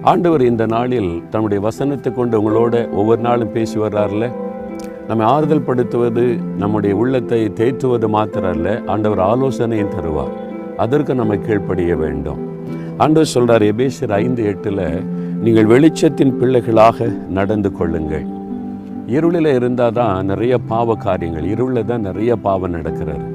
ஆண்டவர் இந்த நாளில் தன்னுடைய வசனத்தை கொண்டு உங்களோட ஒவ்வொரு நாளும் பேசி வர்றார்ல. நம்ம ஆறுதல் படுத்துவது, நம்முடைய உள்ளத்தை தேற்றுவது மாத்திரம் அல்ல, ஆண்டவர் ஆலோசனையும் தருவார். அதற்கு நம்ம கீழ்ப்படிய வேண்டும். ஆண்டவர் சொல்றார் எபேசியர் 5:8, நீங்கள் வெளிச்சத்தின் பிள்ளைகளாக நடந்து கொள்ளுங்கள். இருளில் இருந்தால் தான் நிறைய பாவ காரியங்கள், இருளில் தான் நிறைய பாவம் நடக்கிறாரு.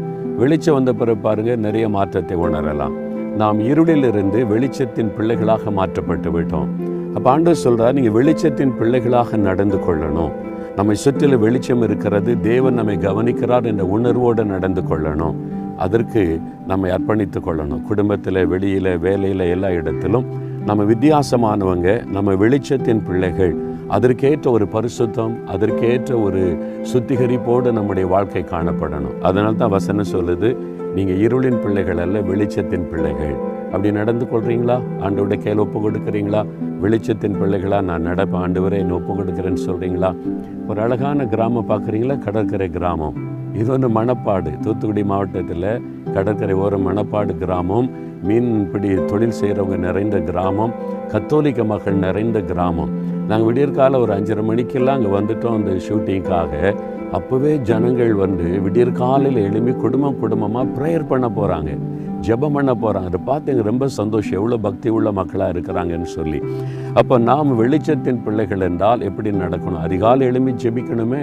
வெளிச்சம் வந்த பிறகு பாருங்க, நிறைய மாற்றத்தை உணரலாம். நாம் இருளிலிருந்து வெளிச்சத்தின் பிள்ளைகளாக மாற்றப்பட்டு விட்டோம். அப்போ ஆண்டவர் சொல்றார், நீங்கள் வெளிச்சத்தின் பிள்ளைகளாக நடந்து கொள்ளணும். நம்மை சுற்றிலும் வெளிச்சம் இருக்கிறது, தேவன் நம்மை கவனிக்கிறார் என்ற உணர்வோடு நடந்து கொள்ளணும். அதற்கு நம்மை அர்ப்பணித்து கொள்ளணும். குடும்பத்தில், வெளியில், வேலையில், எல்லா இடத்திலும் நம்ம வித்தியாசமானவங்க, நம்ம வெளிச்சத்தின் பிள்ளைகள். அதற்கேற்ற ஒரு பரிசுத்தம், அதற்கேற்ற ஒரு சுத்திகரிப்போடு நம்முடைய வாழ்க்கை காணப்படணும். அதனால தான் வசனம் சொல்லுது, நீங்கள் இருளின் பிள்ளைகள் அல்ல, வெளிச்சத்தின் பிள்ளைகள். அப்படி நடந்து கொள்றீங்களா? ஆண்டவருடைய கையில் ஒப்பு கொடுக்குறீங்களா? வெளிச்சத்தின் பிள்ளைகளா நான் நடப்பேன் ஆண்டவரே, என்ன ஒப்பு கொடுக்குறேன்னு சொல்கிறீங்களா? ஒரு அழகான கிராமம் பார்க்குறீங்களா? கடற்கரை கிராமம். இது ஒன்று மணப்பாடு, தூத்துக்குடி மாவட்டத்தில் கடற்கரை ஓரம் மணப்பாடு கிராமம். மீன்பிடி தொழில் செய்கிறவங்க நிறைந்த கிராமம், கத்தோலிக்க மக்கள் நிறைந்த கிராமம். நாங்கள் விடியற்காலம் ஒரு 5:30 மணிக்கெல்லாம் அங்கே வந்துட்டோம் அந்த ஷூட்டிங்காக. அப்போவே ஜனங்கள் வந்து விடியற்காலையில் எழுப்பி குடும்பமாக ப்ரேயர் பண்ண போகிறாங்க, ஜெபம் பண்ண போகிறாங்க. அதை பார்த்து எங்களுக்கு ரொம்ப சந்தோஷம், எவ்வளோ பக்தி உள்ள மக்களாக இருக்கிறாங்கன்னு சொல்லி. அப்போ நாம் வெளிச்சத்தின் பிள்ளைகள் என்றால் எப்படி நடக்கணும்? அதிகாலை எழுப்பி ஜெபிக்கணுமே,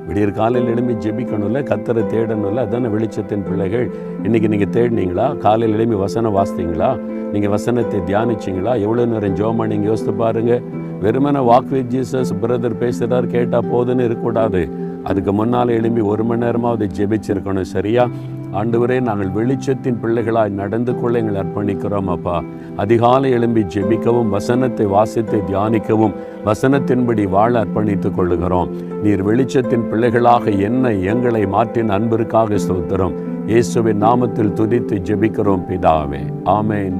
விடியற் காலையில் எழுப்பி ஜெபிக்கணும்ல, கர்த்தரை தேடணும்ல. அதான வெளிச்சத்தின் பிள்ளைகள். இன்றைக்கி நீங்கள் தேடினீங்களா? காலையில் எழுப்பி வசனம் வாசித்தீங்களா? நீங்கள் வசனத்தை தியானிச்சிங்களா? எவ்வளோ நேரம் ஜெபம் நீங்கள் யோசித்து பாருங்கள். வெறுமன வாக் வித் ஜீசஸ், பிரதர் பேசுகிறார் கேட்டால் போதுன்னு இருக்கக்கூடாது. அதுக்கு முன்னால் எழுப்பி 1 மணி நேரமாவது ஜெபிச்சிருக்கணும். சரியா? ஆண்டவரே, நாங்கள் வெளிச்சத்தின் பிள்ளைகளாய் நடந்து கொள்ள எங்களை அர்ப்பணிக்கிறோம் அப்பா. அதிகாலை எழும்பி ஜெபிக்கவும், வசனத்தை வாசித்து தியானிக்கவும், வசனத்தின்படி வாழ அர்ப்பணித்துக் கொள்ளுகிறோம். நீர் வெளிச்சத்தின் பிள்ளைகளாக எங்களை மாற்றின அன்பிற்காக ஸ்தோத்திரம். இயேசுவின் நாமத்தில் துதித்து ஜெபிக்கிறோம் பிதாவே. ஆமென்.